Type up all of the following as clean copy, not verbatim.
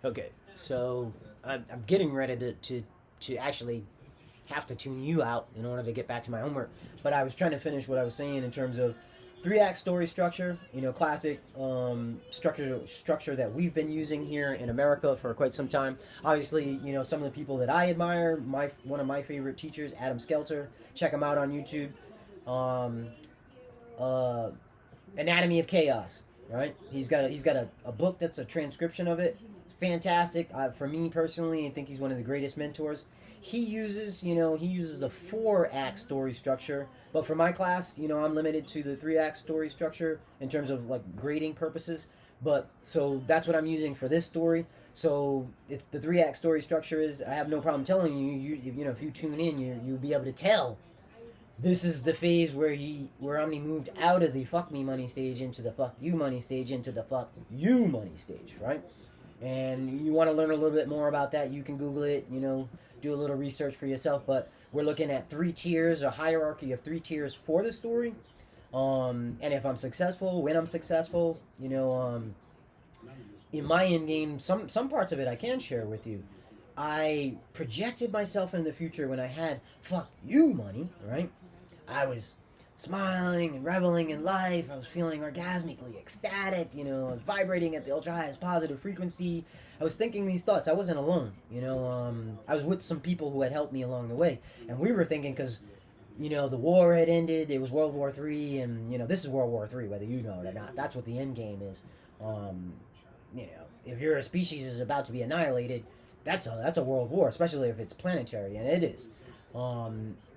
Okay, so I'm getting ready to actually have to tune you out in order to get back to my homework. But I was trying to finish what I was saying in terms of three-act story structure. Classic structure that we've been using here in America for quite some time. Obviously, some of the people that I admire. One of my favorite teachers, Adam Skelter. Check him out on YouTube. Anatomy of Chaos. Right? He's got a book that's a transcription of it. Fantastic. For me personally, I think he's one of the greatest mentors. He uses the 4-act story structure, but for my class, I'm limited to the 3-act story structure in terms of like grading purposes. But so that's what I'm using for this story. So it's the 3-act story structure is. I have no problem telling you. If you tune in, you'll be able to tell. This is the phase where Omni moved out of the fuck me money stage into the fuck you money stage into the fuck you money stage, right? And you want to learn a little bit more about that, you can Google it, do a little research for yourself. But we're looking at 3 tiers, a hierarchy of 3 tiers for the story. And if I'm successful, when I'm successful, in my end game, some parts of it I can share with you. I projected myself in the future when I had fuck you money, right? I was smiling and reveling in life. I was feeling orgasmically ecstatic, I was vibrating at the ultra highest positive frequency. I was thinking these thoughts. I wasn't alone, I was with some people who had helped me along the way. And we were thinking, because, the war had ended, it was World War III, and, this is World War III, whether you know it or not. That's what the end game is. If your species is about to be annihilated, that's a world war, especially if it's planetary, and it is.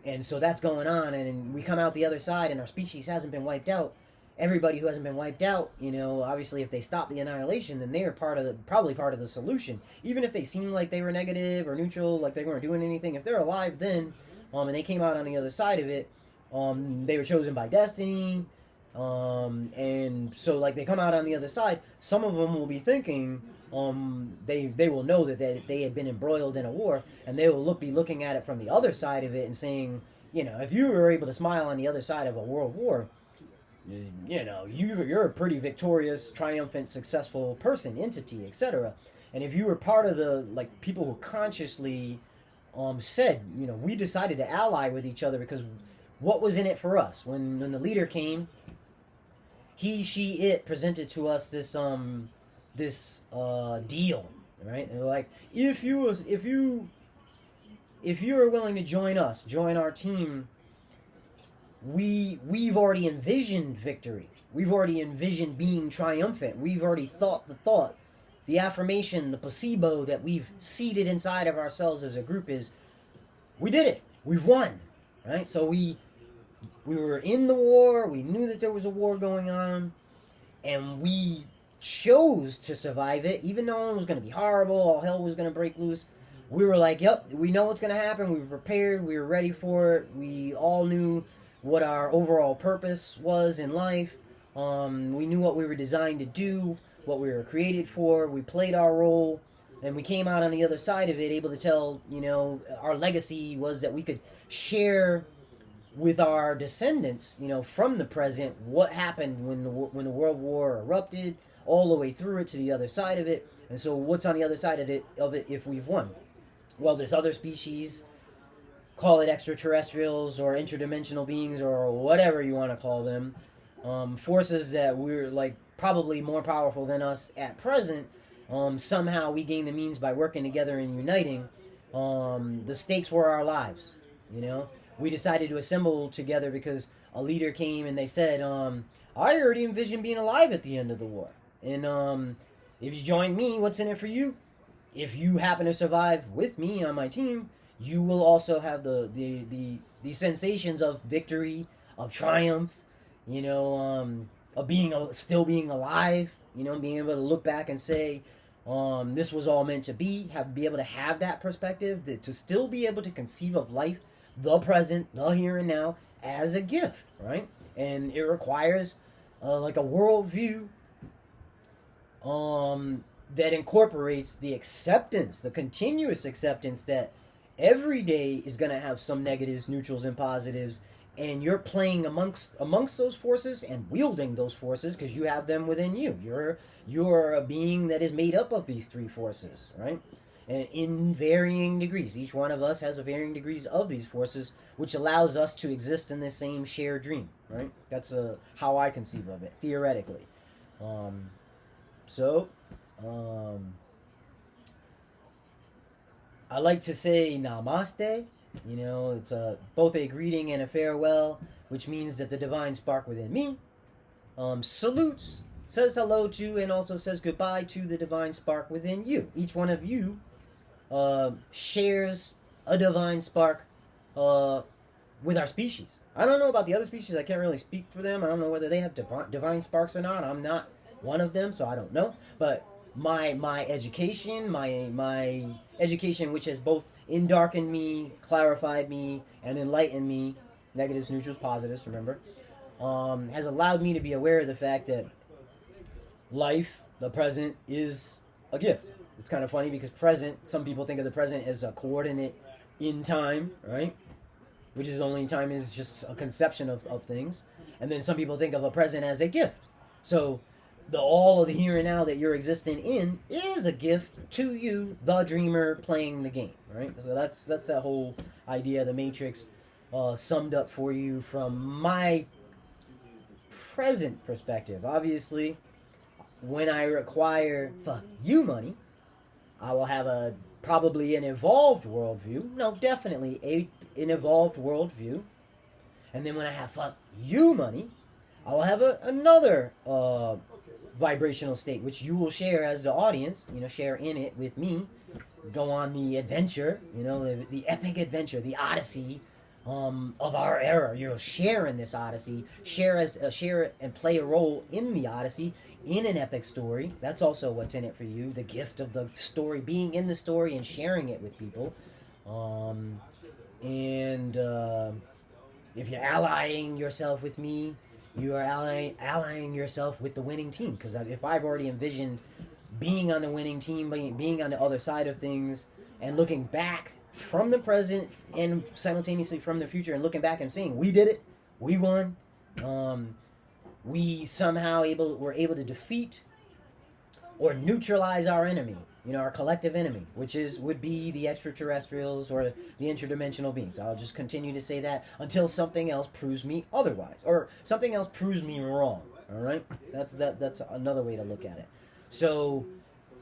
And so that's going on, and we come out the other side, and our species hasn't been wiped out. Everybody who hasn't been wiped out, obviously if they stop the annihilation, then they are probably part of the solution. Even if they seemed like they were negative or neutral, like they weren't doing anything, if they're alive then, and they came out on the other side of it, they were chosen by destiny, and so like they come out on the other side, some of them will be thinking, they will know that they had been embroiled in a war, and they will be looking at it from the other side of it and saying, if you were able to smile on the other side of a world war, you're a pretty victorious, triumphant, successful person, entity, etc. And if you were part of the people who consciously said, we decided to ally with each other because what was in it for us when the leader came, he, she, it presented to us this deal, right? And they're like, if you are willing to join our team, we've already envisioned victory. We've already envisioned being triumphant. We've already thought the thought. The affirmation, the placebo that we've seeded inside of ourselves as a group is, we did it. We've won, right? So we were in the war. We knew that there was a war going on, and we chose to survive it, even though it was going to be horrible, all hell was going to break loose. We were like, yep, we know what's going to happen. We were prepared. We were ready for it. We all knew what our overall purpose was in life. We knew what we were designed to do, what we were created for. We played our role, and we came out on the other side of it able to tell, our legacy was that we could share with our descendants, from the present, what happened when the World War erupted, all the way through it to the other side of it. And so what's on the other side of it if we've won? Well, this other species, call it extraterrestrials or interdimensional beings or whatever you want to call them, forces that we're probably more powerful than us at present, somehow we gain the means by working together and uniting. The stakes were our lives, We decided to assemble together because a leader came and they said, I already envisioned being alive at the end of the war. And if you join me, what's in it for you? If you happen to survive with me on my team, you will also have the sensations of victory, of triumph, of still being alive, being able to look back and say, this was all meant to be able to have that perspective, to still be able to conceive of life, the present, the here and now, as a gift, right? And it requires a worldview that incorporates the acceptance, the continuous acceptance that every day is going to have some negatives, neutrals, and positives, and you're playing amongst those forces and wielding those forces because you have them within you. You're a being that is made up of these three forces, right? And in varying degrees. Each one of us has a varying degrees of these forces, which allows us to exist in the same shared dream, right? That's how I conceive of it, theoretically. I like to say namaste. You know, it's both a greeting and a farewell, which means that the divine spark within me salutes, says hello to, and also says goodbye to the divine spark within you. Each one of you shares a divine spark with our species. I don't know about the other species. I can't really speak for them. I don't know whether they have divine sparks or not. I'm not one of them, so I don't know. But my education, my education, which has both endarkened me, clarified me, and enlightened me, negatives, neutrals, positives, remember, has allowed me to be aware of the fact that life, the present, is a gift. It's kind of funny because present, some people think of the present as a coordinate in time, right? Which is only time is just a conception of things. And then some people think of a present as a gift. So all of the here and now that you're existing in is a gift to you, the dreamer playing the game, right? So that's that whole idea of the Matrix summed up for you from my present perspective. Obviously, when I require fuck you money, I will have probably an evolved worldview. No, definitely an evolved worldview. And then when I have fuck you money, I will have another vibrational state, which you will share as the audience, share in it with me, go on the adventure, the epic adventure, the odyssey of our era. You'll share in this odyssey, share and play a role in the odyssey, in an epic story. That's also what's in it for you, the gift of the story, being in the story and sharing it with people. If you're allying yourself with me, you are allying yourself with the winning team. Because if I've already envisioned being on the winning team, being on the other side of things, and looking back from the present and simultaneously from the future, and looking back and saying, we did it, we won, we somehow were able to defeat or neutralize our enemy, our collective enemy, which would be the extraterrestrials or the interdimensional beings. I'll just continue to say that until something else proves me otherwise, or something else proves me wrong. All right, that's another way to look at it. So,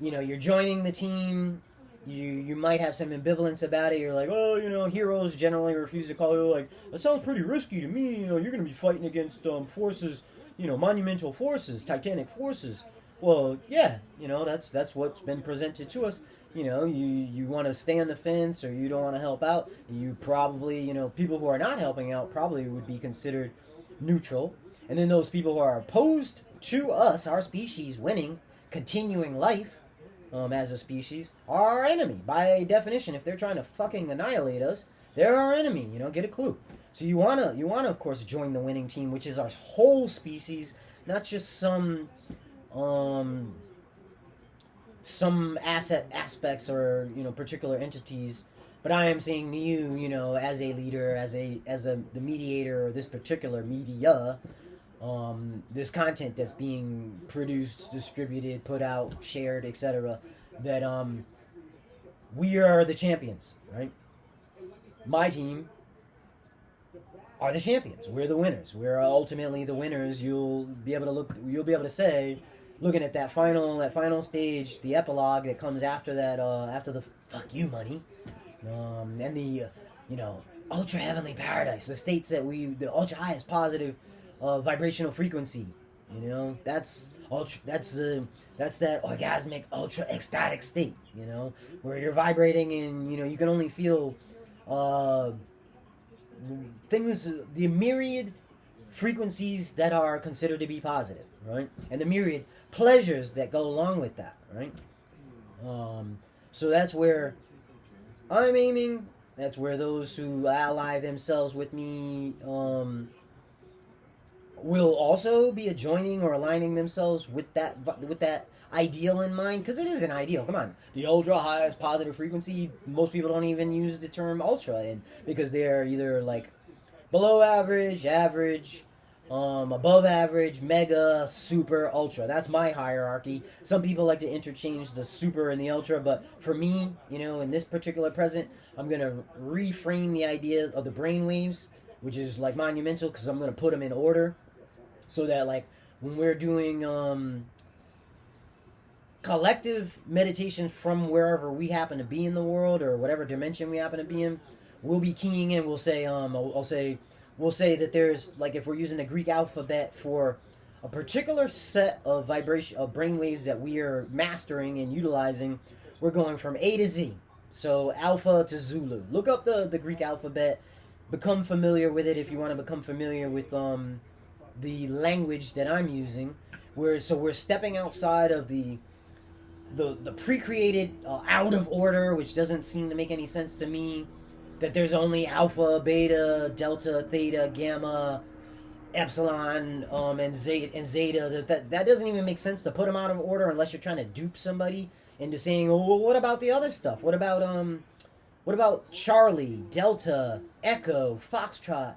you're joining the team. You might have some ambivalence about it. You're like, oh, heroes generally refuse to call it. Like, that sounds pretty risky to me. You're going to be fighting against forces, monumental forces, titanic forces. Well, yeah, that's what's been presented to us. You want to stay on the fence, or you don't want to help out. You probably, people who are not helping out probably would be considered neutral. And then those people who are opposed to us, our species, winning, continuing life as a species, are our enemy. By definition, if they're trying to fucking annihilate us, they're our enemy. Get a clue. So you wanna of course join the winning team, which is our whole species, not just some aspects or particular entities. But I am saying to you, as a leader, as the mediator of this particular media, this content that's being produced, distributed, put out, shared, etc., that we are the champions, right? My team are the champions. We're the winners. We're ultimately the winners. You'll be able to say, looking at that final stage, the epilogue that comes after that, after the fuck you money, and the ultra heavenly paradise, the states that the ultra highest positive vibrational frequency, that's that orgasmic ultra ecstatic state, where you're vibrating and you can only feel things, the myriad frequencies that are considered to be positive, right? And the myriad pleasures that go along with that, right? So that's where I'm aiming. That's where those who ally themselves with me will also be adjoining or aligning themselves with that ideal in mind, because it is an ideal. Come on, the ultra highest positive frequency. Most people don't even use the term ultra, and because they're either like below average, average, above average, mega, super, ultra. That's my hierarchy. Some people like to interchange the super and the ultra, but for me, in this particular present, I'm going to reframe the idea of the brainwaves, which is like monumental, because I'm going to put them in order so that, like, when we're doing collective meditation from wherever we happen to be in the world, or whatever dimension we happen to be in, we'll be keying in. We'll say, we'll say that there's, like, if we're using the Greek alphabet for a particular set of vibration of brainwaves that we are mastering and utilizing, we're going from A to Z. So Alpha to Zulu. Look up the Greek alphabet. Become familiar with it if you want to become familiar with the language that I'm using. We're stepping outside of the pre-created out of order, which doesn't seem to make any sense to me. That there's only alpha, beta, delta, theta, gamma, epsilon, and zeta. That doesn't even make sense to put them out of order unless you're trying to dupe somebody into saying, oh, well, what about the other stuff? What about Charlie, Delta, Echo, Foxtrot,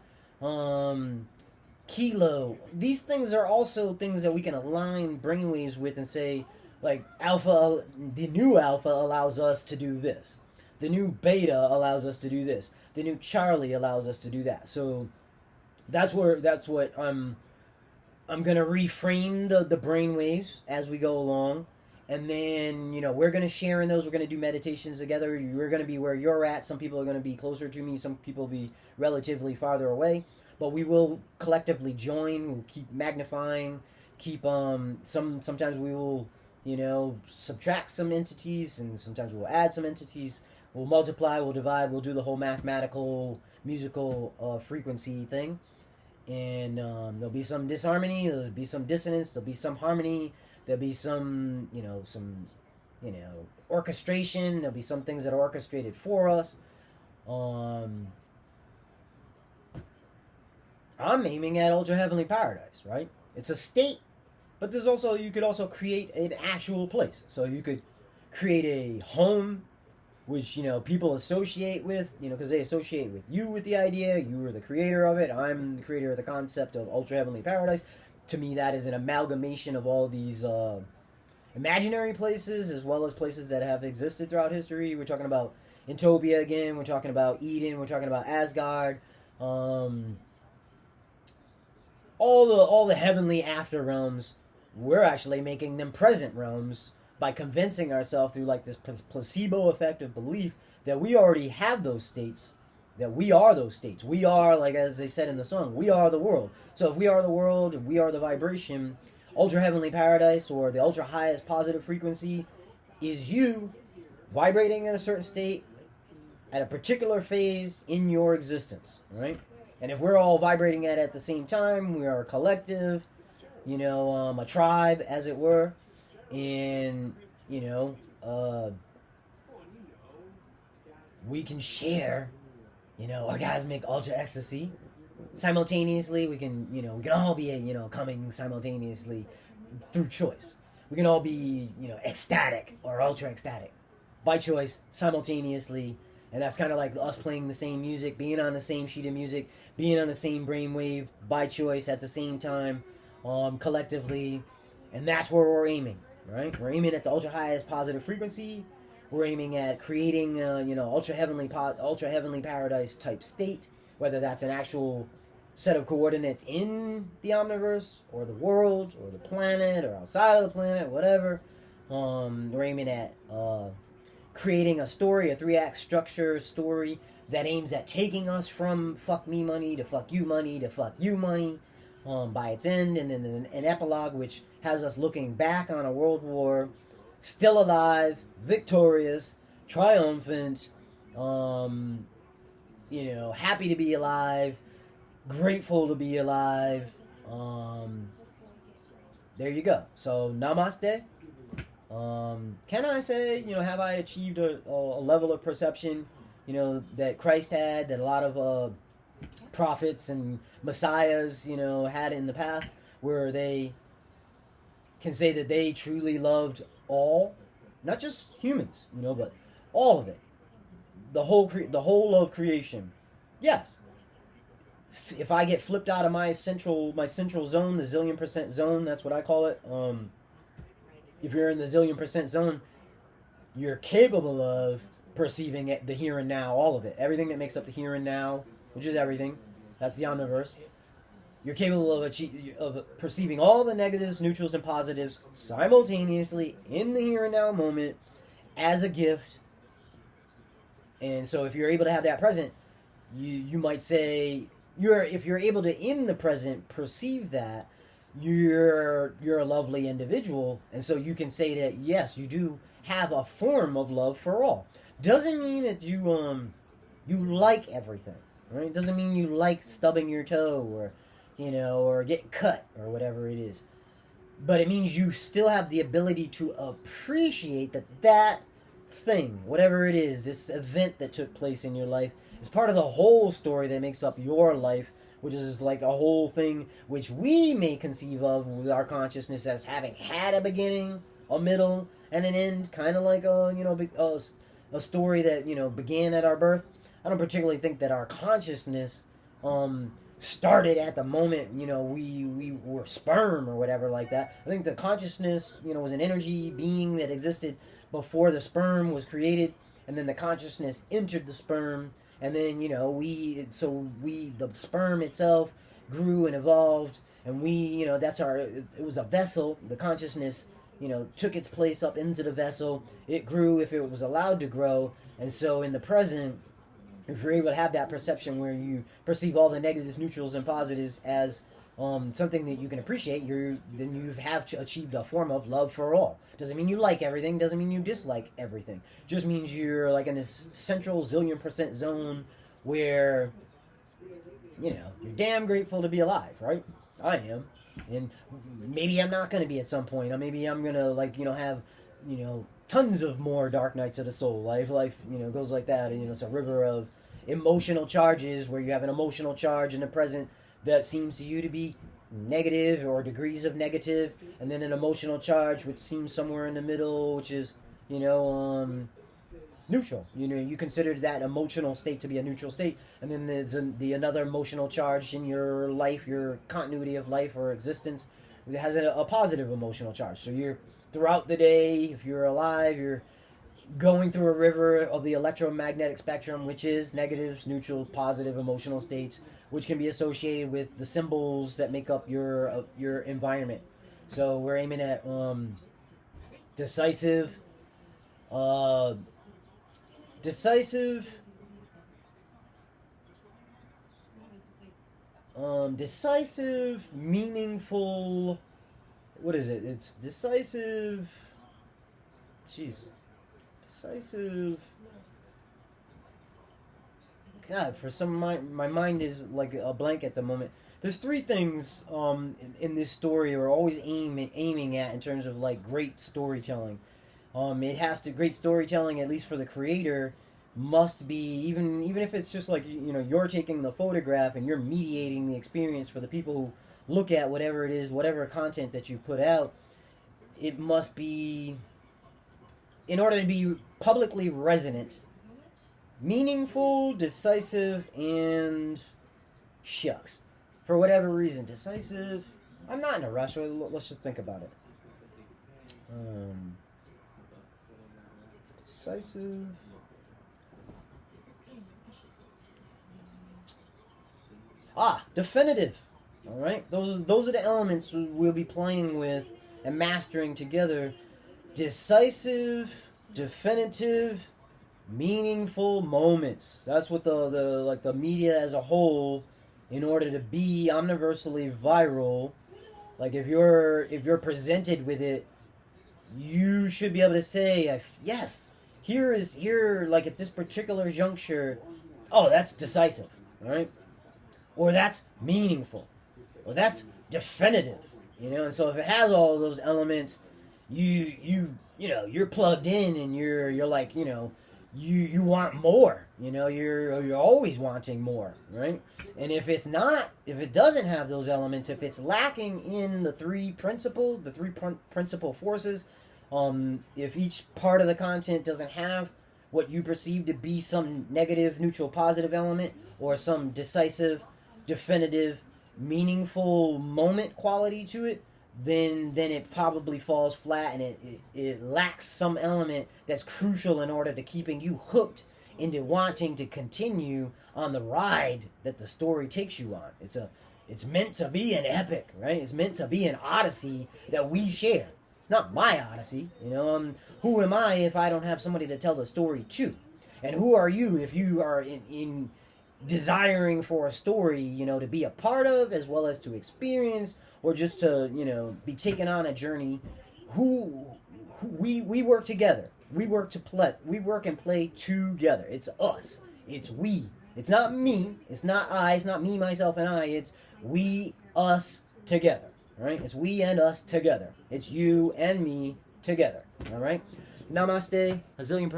Kilo? These things are also things that we can align brainwaves with and say, like, alpha, the new alpha allows us to do this. The new beta allows us to do this. The new Charlie allows us to do that. So that's what I'm gonna reframe the brainwaves as we go along. And then, we're going to share in those. We're going to do meditations together. You're going to be where you're at. Some people are going to be closer to me. Some people will be relatively farther away. But we will collectively join. We'll keep magnifying. Sometimes we will, subtract some entities. And sometimes we'll add some entities. We'll multiply. We'll divide. We'll do the whole mathematical, musical frequency thing. And there'll be some disharmony. There'll be some dissonance. There'll be some harmony. There'll be some orchestration. There'll be some things that are orchestrated for us. I'm aiming at ultra heavenly paradise, right? It's a state, but you could also create an actual place. So you could create a home, which people associate with, because they associate with you with the idea. You were the creator of it. I'm the creator of the concept of ultra heavenly paradise. To me, that is an amalgamation of all these imaginary places as well as places that have existed throughout history. We're talking about Utopia again. We're talking about Eden. We're talking about Asgard. All the heavenly after realms. We're actually making them present realms by convincing ourselves through, like, this placebo effect of belief that we already have those states. That we are those states. We are, like, as they said in the song, we are the world. So if we are the world, if we are the vibration, ultra heavenly paradise, or the ultra highest positive frequency, is you vibrating in a certain state at a particular phase in your existence, right? And if we're all vibrating at the same time, we are a collective, a tribe, as it were, and we can share orgasmic ultra ecstasy simultaneously. We can all be coming simultaneously through choice. We can all be ecstatic or ultra ecstatic by choice simultaneously. And that's kind of like us playing the same music, being on the same sheet of music, being on the same brainwave by choice at the same time, collectively. And that's where we're aiming, right? We're aiming at the ultra highest positive frequency. We're aiming at creating, ultra heavenly paradise type state, whether that's an actual set of coordinates in the omniverse, or the world, or the planet, or outside of the planet, whatever. We're aiming at creating a story, a 3-act structure story that aims at taking us from fuck me money to fuck you money to fuck you money by its end, and then an epilogue which has us looking back on a world war, still alive, victorious, triumphant, happy to be alive, grateful to be alive. There you go. So, namaste. Can I say, have I achieved a level of perception, that Christ had, that a lot of prophets and messiahs, had in the past, where they can say that they truly loved all, not just humans, but all of it, the whole of creation. Yes, if I get flipped out of my central zone, the zillion% zone, that's what I call it. If you're in the zillion% zone, you're capable of perceiving the here and now, all of it, everything that makes up the here and now, which is everything. That's the omniverse. You're capable of perceiving all the negatives, neutrals, and positives simultaneously in the here and now moment as a gift. And so if you're able to have that present, you might say, if you're able to in the present perceive that, you're a lovely individual, and so you can say that yes, you do have a form of love for all. Doesn't mean that you like everything, right? Doesn't mean you like stubbing your toe or or getting cut or whatever it is. But it means you still have the ability to appreciate that thing, whatever it is, this event that took place in your life, is part of the whole story that makes up your life, which is like a whole thing which we may conceive of with our consciousness as having had a beginning, a middle, and an end, kind of like a story that began at our birth. I don't particularly think that our consciousness started at the moment we were sperm or whatever like that. I think the consciousness was an energy being that existed before the sperm was created, and then the consciousness entered the sperm, and then the sperm itself grew and evolved, and it was a vessel. The consciousness took its place up into the vessel. It grew if it was allowed to grow. And so in the present, if you're able to have that perception where you perceive all the negatives, neutrals, and positives as something that you can appreciate, then you have achieved a form of love for all. Doesn't mean you like everything. Doesn't mean you dislike everything. Just means you're like in this central zillion% zone where you're damn grateful to be alive, right? I am, and maybe I'm not going to be at some point. Or maybe I'm gonna have tons of more dark nights of the soul. Life goes like that. And it's a river of emotional charges where you have an emotional charge in the present that seems to you to be negative or degrees of negative, and then an emotional charge which seems somewhere in the middle, which is neutral. You consider that emotional state to be a neutral state, and then there's another emotional charge in your life, your continuity of life or existence, that has a positive emotional charge. So you're throughout the day, if you're alive, you're going through a river of the electromagnetic spectrum, which is negatives, neutral, positive emotional states, which can be associated with the symbols that make up your environment. So we're aiming at decisive, meaningful. What is it? It's decisive. Jeez. Decisive. God, for some my mind is like a blank at the moment. There's three things in this story we're always aiming at in terms of like great storytelling. Great storytelling, at least for the creator, must be even if it's just like you're taking the photograph and you're mediating the experience for the people who look at whatever it is, whatever content that you put out. It must be, in order to be publicly resonant, meaningful, decisive, and shucks. For whatever reason, decisive. I'm not in a rush. Let's just think about it. Decisive. Definitive. All right. Those are the elements we'll be playing with and mastering together. Decisive, definitive, meaningful moments. That's what the media as a whole, in order to be omniversally viral, like if you're presented with it, you should be able to say, yes, here like at this particular juncture, oh, that's decisive, right? Or that's meaningful, or that's definitive, and so if it has all of those elements, you're plugged in, and you're like, you want more, you're always wanting more, right? And if it doesn't have those elements, if it's lacking in the three principles, the three principal forces, if each part of the content doesn't have what you perceive to be some negative, neutral, positive element, or some decisive, definitive, meaningful moment quality to it, then it probably falls flat, and it lacks some element that's crucial in order to keeping you hooked into wanting to continue on the ride that the story takes you on. It's meant to be an epic, right? It's meant to be an odyssey that we share. It's not my odyssey, you know. Who am I if I don't have somebody to tell the story to? And who are you if you are in desiring for a story, you know, to be a part of, as well as to experience, or just to, you know, be taken on a journey? We work together. We work and play together. It's us. It's we. It's not me. It's not I. It's not me, myself, and I. It's we, us, together. Right? It's we and us together. It's you and me together. All right? Namaste. A zillion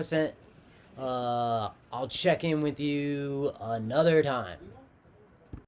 %. I'll check in with you another time.